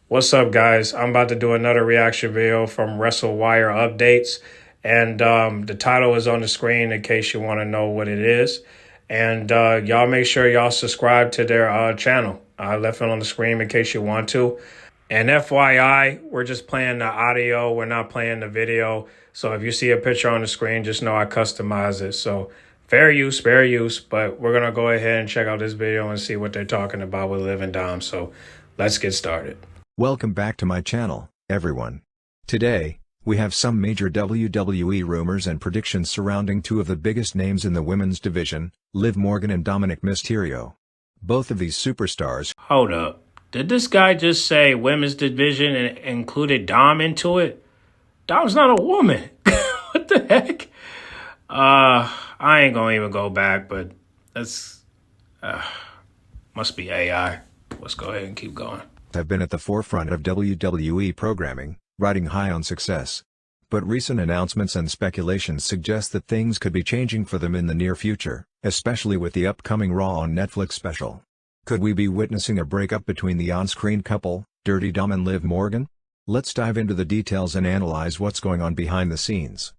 What's up, guys? I'm about to do another reaction video from WrestleWire Updates. And the title is on the screen in case you want to know what it is. And y'all make sure y'all subscribe to their channel. I left it on the screen in case you want to. And FYI, we're just playing the audio. We're not playing the video. So if you see a picture on the screen, just know I customized it. So fair use, fair use. But we're going to go ahead and check out this video and see what they're talking about with Liv and Dom. So let's get started. Welcome back to my channel, everyone. Today, we have some major WWE rumors and predictions surrounding two of the biggest names in the women's division, Liv Morgan and Dominik Mysterio. Both of these superstars. Hold up. Did this guy just say women's division and included Dom into it? Dom's not a woman. What the heck? I ain't gonna even go back, but that's must be AI. Let's go ahead and keep going. Have been at the forefront of WWE programming, riding high on success. But recent announcements and speculations suggest that things could be changing for them in the near future, especially with the upcoming Raw on Netflix special. Could we be witnessing a breakup between the on-screen couple, Dirty Dom and Liv Morgan? Let's dive into the details and analyze what's going on behind the scenes.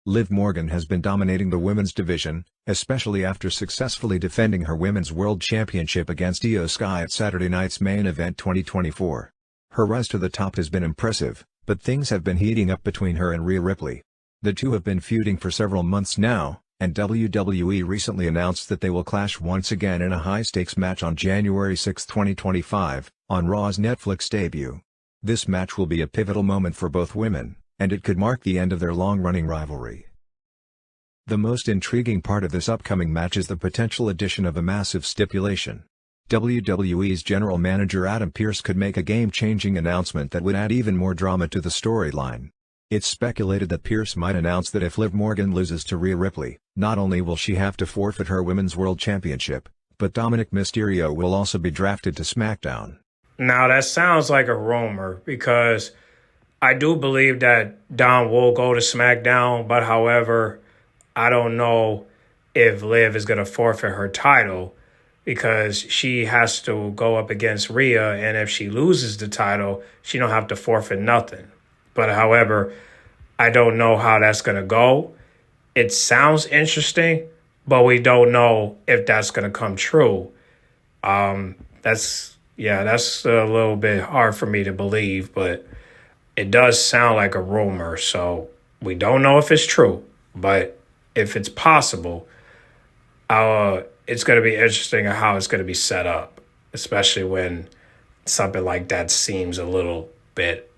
Liv Morgan has been dominating the women's division, especially after successfully defending her Women's World Championship against Io Sky at Saturday night's main event 2024. Her rise to the top has been impressive, but things have been heating up between her and Rhea Ripley. The two have been feuding for several months now, and WWE recently announced that they will clash once again in a high-stakes match on January 6, 2025, on Raw's Netflix debut. This match will be a pivotal moment for both women, and it could mark the end of their long-running rivalry. The most intriguing part of this upcoming match is the potential addition of a massive stipulation. WWE's general manager Adam Pearce could make a game-changing announcement that would add even more drama to the storyline. It's speculated that Pearce might announce that if Liv Morgan loses to Rhea Ripley, not only will she have to forfeit her Women's World Championship, but Dominik Mysterio will also be drafted to SmackDown. Now that sounds like a rumor because I do believe that Dom will go to SmackDown, but however, I don't know if Liv is going to forfeit her title because she has to go up against Rhea, and if she loses the title, she don't have to forfeit nothing. But however, I don't know how that's going to go. It sounds interesting, but we don't know if that's going to come true. That's a little bit hard for me to believe, but it does sound like a rumor, so we don't know if it's true. But if it's possible, it's going to be interesting how it's going to be set up, especially when something like that seems a little bit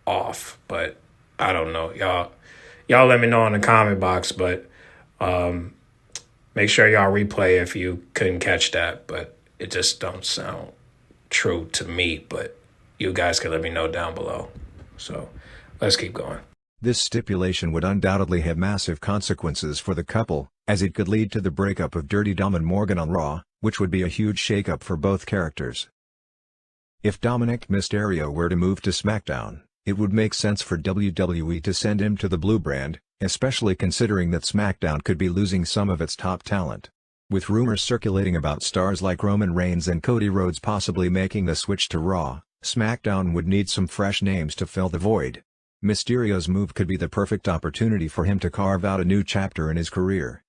off. But I don't know. Y'all let me know in the comment box, but make sure y'all replay if you couldn't catch that. But it just don't sound true to me, but you guys can let me know down below. So let's keep going. This stipulation would undoubtedly have massive consequences for the couple, as it could lead to the breakup of Dirty Dom and Morgan on Raw, which would be a huge shakeup for both characters. If Dominik Mysterio were to move to SmackDown, it would make sense for WWE to send him to the Blue brand, especially considering that SmackDown could be losing some of its top talent. With rumors circulating about stars like Roman Reigns and Cody Rhodes possibly making the switch to Raw, SmackDown would need some fresh names to fill the void. Mysterio's move could be the perfect opportunity for him to carve out a new chapter in his career.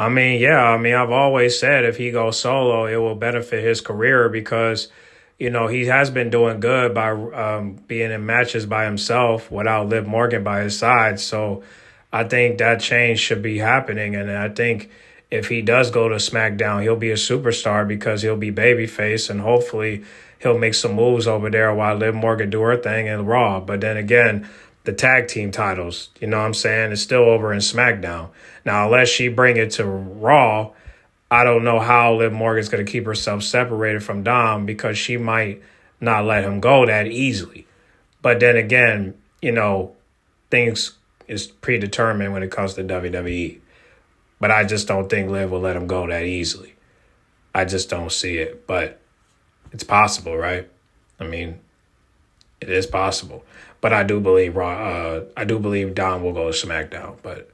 I've always said if he goes solo, it will benefit his career because, he has been doing good by being in matches by himself without Liv Morgan by his side. So I think that change should be happening. And I think if he does go to SmackDown, he'll be a superstar because he'll be babyface and hopefully he'll make some moves over there while Liv Morgan do her thing in Raw. But then again, the tag team titles, it's still over in SmackDown. Now, unless she bring it to Raw, I don't know how Liv Morgan's going to keep herself separated from Dom because she might not let him go that easily. But then again, things is predetermined when it comes to WWE. But I just don't think Liv will let him go that easily. I just don't see it. But it's possible, right? It is possible. But I do believe Dom will go to SmackDown. But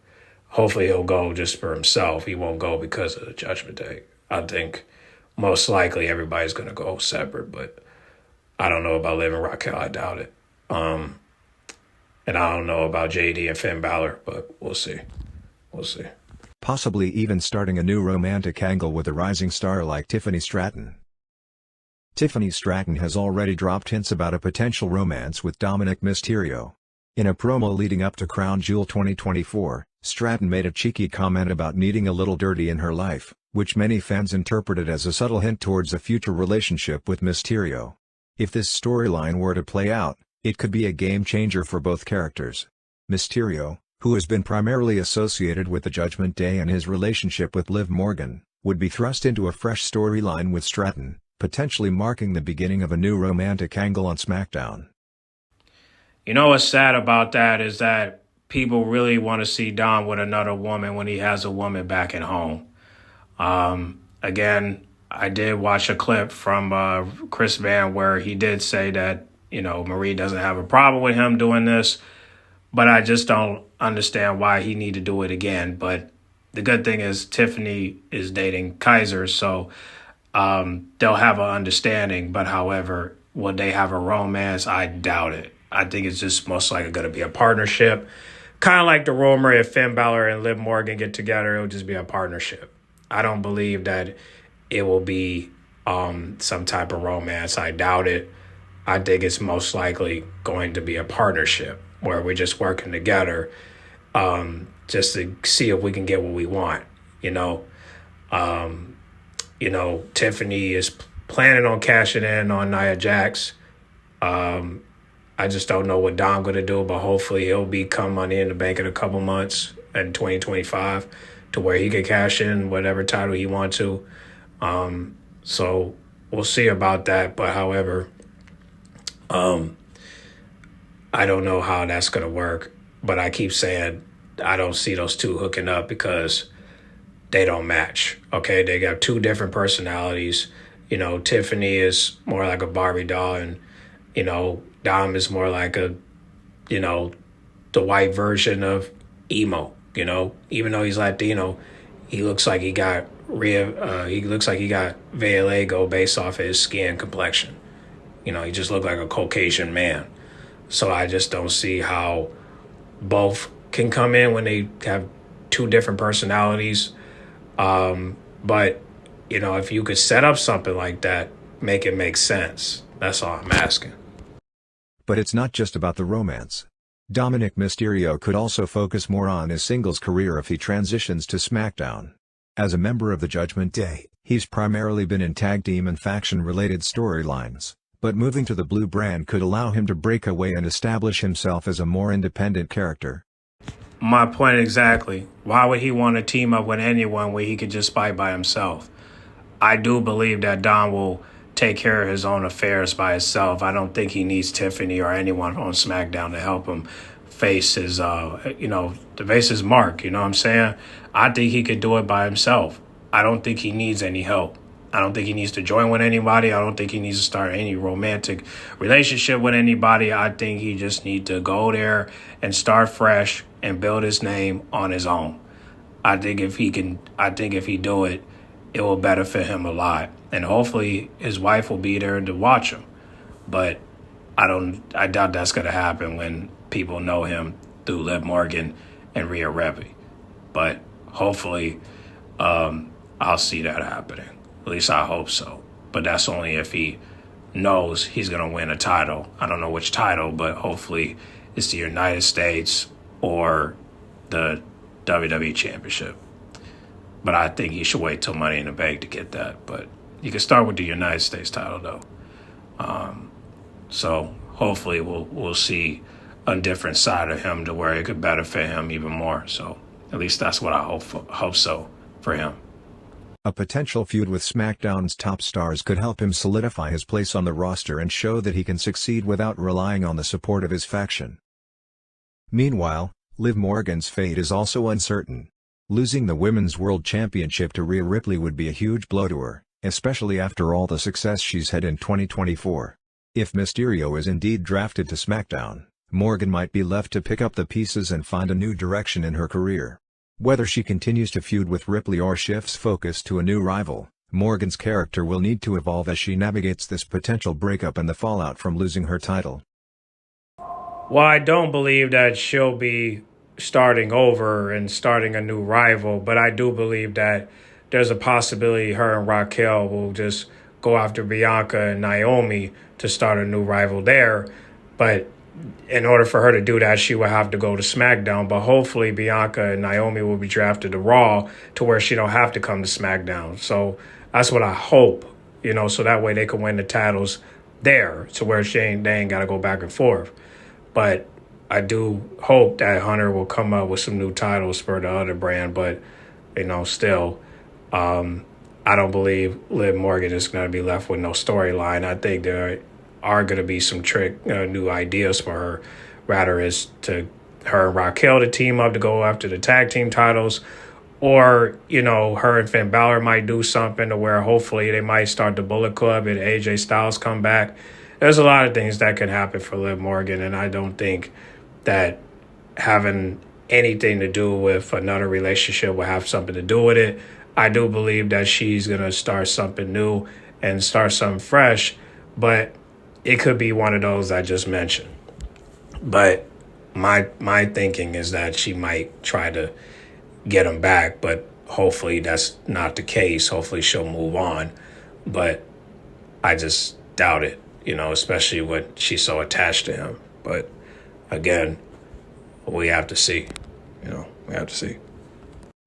hopefully he'll go just for himself. He won't go because of the Judgment Day. I think most likely everybody's going to go separate. But I don't know about Liv and Raquel. I doubt it. And I don't know about JD and Finn Balor, but we'll see. We'll see. Possibly even starting a new romantic angle with a rising star like Tiffany Stratton. Tiffany Stratton has already dropped hints about a potential romance with Dominik Mysterio. In a promo leading up to Crown Jewel 2024, Stratton made a cheeky comment about needing a little dirty in her life, which many fans interpreted as a subtle hint towards a future relationship with Mysterio. If this storyline were to play out, it could be a game-changer for both characters. Mysterio, who has been primarily associated with the Judgment Day and his relationship with Liv Morgan, would be thrust into a fresh storyline with Stratton, potentially marking the beginning of a new romantic angle on SmackDown. You know what's sad about that is that people really want to see Dom with another woman when he has a woman back at home. Again, I did watch a clip from Chris Van where he did say that, Marie doesn't have a problem with him doing this, but I just don't understand why he need to do it again. But the good thing is Tiffany is dating Kaiser, so they'll have an understanding. But however, will they have a romance? I doubt it. I think it's just most likely going to be a partnership. Kind of like the rumor if Finn Balor and Liv Morgan get together, it'll just be a partnership. I don't believe that it will be some type of romance. I doubt it. I think it's most likely going to be a partnership where we're just working together just to see if we can get what we want, Tiffany is planning on cashing in on Nia Jax. I just don't know what Dom's going to do, but hopefully he'll become Money in the Bank in a couple months in 2025 to where he can cash in whatever title he wants to. So we'll see about that. But however, I don't know how that's going to work. But I keep saying I don't see those two hooking up because they don't match. Okay, they got two different personalities. Tiffany is more like a Barbie doll, and Dom is more like a, the white version of emo. Even though he's Latino, he looks like he got vitiligo based off of his skin complexion. He just looked like a Caucasian man. So I just don't see how both can come in when they have two different personalities. But, if you could set up something like that, make it make sense. That's all I'm asking. But it's not just about the romance. Dominik Mysterio could also focus more on his singles career if he transitions to SmackDown. As a member of the Judgment Day, he's primarily been in tag team and faction-related storylines, but moving to the blue brand could allow him to break away and establish himself as a more independent character. My point exactly. Why would he want to team up with anyone where he could just fight by himself? I do believe that Dom will take care of his own affairs by himself. I don't think he needs Tiffany or anyone on SmackDown to help him face his, to face his mark. You know what I'm saying? I think he could do it by himself. I don't think he needs any help. I don't think he needs to join with anybody. I don't think he needs to start any romantic relationship with anybody. I think he just needs to go there and start fresh and build his name on his own. I think if he do it, it will benefit him a lot. And hopefully his wife will be there to watch him. But I doubt that's going to happen when people know him through Liv Morgan and Rhea Ripley. But hopefully I'll see that happening. At least I hope so. But that's only if he knows he's going to win a title. I don't know which title, but hopefully it's the United States or the WWE Championship. But I think he should wait till Money in the Bank to get that. But you can start with the United States title, though. So hopefully we'll see a different side of him to where it could benefit him even more. So at least that's what I hope so for him. A potential feud with SmackDown's top stars could help him solidify his place on the roster and show that he can succeed without relying on the support of his faction. Meanwhile, Liv Morgan's fate is also uncertain. Losing the Women's World Championship to Rhea Ripley would be a huge blow to her, especially after all the success she's had in 2024. If Mysterio is indeed drafted to SmackDown, Morgan might be left to pick up the pieces and find a new direction in her career. Whether she continues to feud with Ripley or shifts focus to a new rival, Morgan's character will need to evolve as she navigates this potential breakup and the fallout from losing her title. Well, I don't believe that she'll be starting over and starting a new rival, but I do believe that there's a possibility her and Raquel will just go after Bianca and Naomi to start a new rival there. But in order for her to do that, she will have to go to SmackDown. But hopefully Bianca and Naomi will be drafted to Raw to where she don't have to come to SmackDown. So that's what I hope, so that way they can win the titles there to where they ain't got to go back and forth. But I do hope that Hunter will come up with some new titles for the other brand. But, still, I don't believe Liv Morgan is going to be left with no storyline. I think there are going to be some new ideas for her. Rather is to her and Raquel to team up to go after the tag team titles. Or, her and Finn Balor might do something to where hopefully they might start the Bullet Club and AJ Styles come back. There's a lot of things that can happen for Liv Morgan, and I don't think that having anything to do with another relationship will have something to do with it. I do believe that she's going to start something new and start something fresh, but it could be one of those I just mentioned. But my thinking is that she might try to get him back, but hopefully that's not the case. Hopefully she'll move on, but I just doubt it. Especially when she's so attached to him. But again, we have to see. We have to see.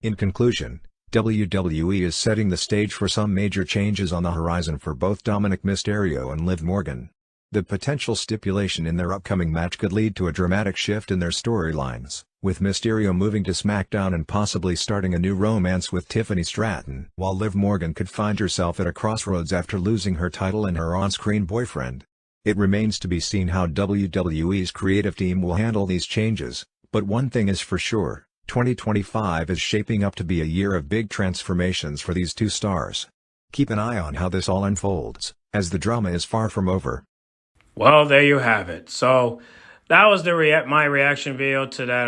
In conclusion, WWE is setting the stage for some major changes on the horizon for both Dominik Mysterio and Liv Morgan. The potential stipulation in their upcoming match could lead to a dramatic shift in their storylines, with Mysterio moving to SmackDown and possibly starting a new romance with Tiffany Stratton, while Liv Morgan could find herself at a crossroads after losing her title and her on-screen boyfriend. It remains to be seen how WWE's creative team will handle these changes, but one thing is for sure, 2025 is shaping up to be a year of big transformations for these two stars. Keep an eye on how this all unfolds, as the drama is far from over. Well, there you have it. So that was my reaction video to that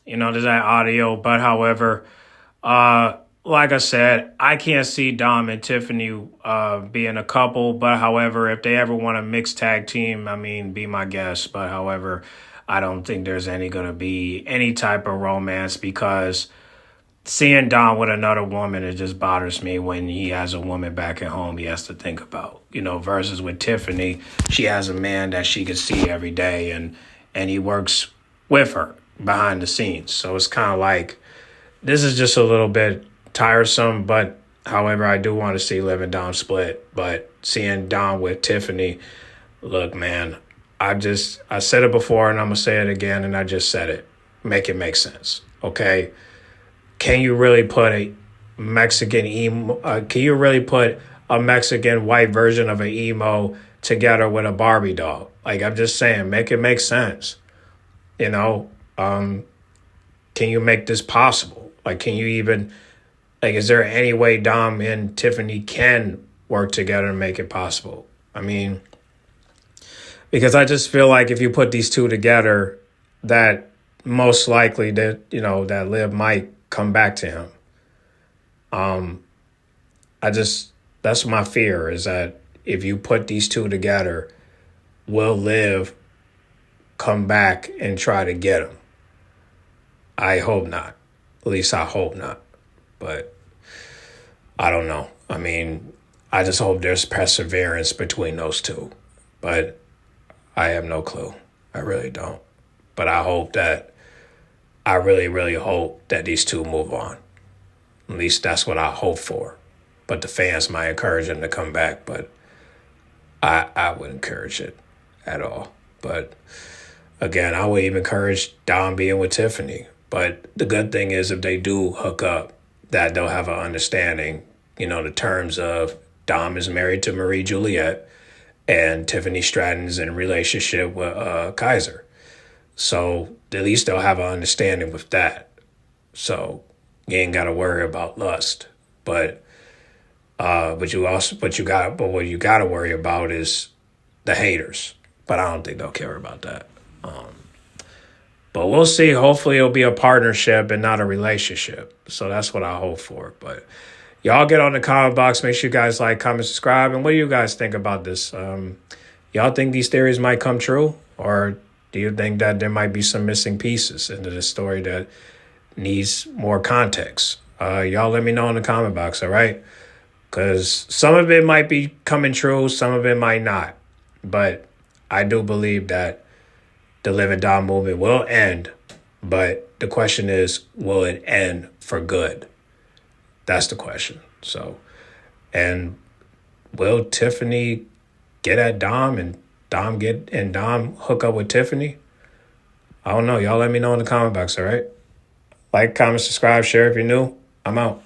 to that audio. But however, like I said, I can't see Dom and Tiffany being a couple. But however, if they ever want a mixed tag team, be my guest. But however, I don't think there's going to be any type of romance, because seeing Dom with another woman, it just bothers me when he has a woman back at home he has to think about, versus with Tiffany, she has a man that she can see every day and he works with her behind the scenes. So it's kind of like, this is just a little bit tiresome, but however, I do want to see Liv and Dom split. But seeing Dom with Tiffany, look, man, I said it before and I'm going to say it again, and I just said it. Make it make sense, okay? Can you really put a Mexican emo? Can you really put a Mexican white version of an emo together with a Barbie doll? Like, I'm just saying, make it make sense. Can you make this possible? Like, can you even, is there any way Dom and Tiffany can work together and make it possible? Because I just feel like if you put these two together, that most likely that, that Liv might come back to him. That's my fear, is that if you put these two together, will Liv come back and try to get him? I hope not. At least I hope not. But I don't know. I just hope there's perseverance between those two. But I have no clue. I really don't. But I really, really hope that these two move on. At least that's what I hope for. But the fans might encourage them to come back, but I wouldn't encourage it at all. But again, I would even encourage Dom being with Tiffany. But the good thing is, if they do hook up, that they'll have an understanding, the terms of Dom is married to Marie Juliet and Tiffany Stratton's in a relationship with Kaiser. So at least they'll have an understanding with that. So you ain't got to worry about lust. But what you got to worry about is the haters. But I don't think they'll care about that. But we'll see. Hopefully it'll be a partnership and not a relationship. So that's what I hope for. But y'all get on the comment box. Make sure you guys like, comment, subscribe. And what do you guys think about this? Y'all think these theories might come true? Or do you think that there might be some missing pieces into the story that needs more context? Y'all let me know in the comment box, all right? Because some of it might be coming true, some of it might not. But I do believe that the Live and Die movement will end. But the question is, will it end for good? That's the question. So, and will Tiffany get at Dom and Dom hook up with Tiffany? I don't know. Y'all let me know in the comment box, all right? Like, comment, subscribe, share if you're new. I'm out.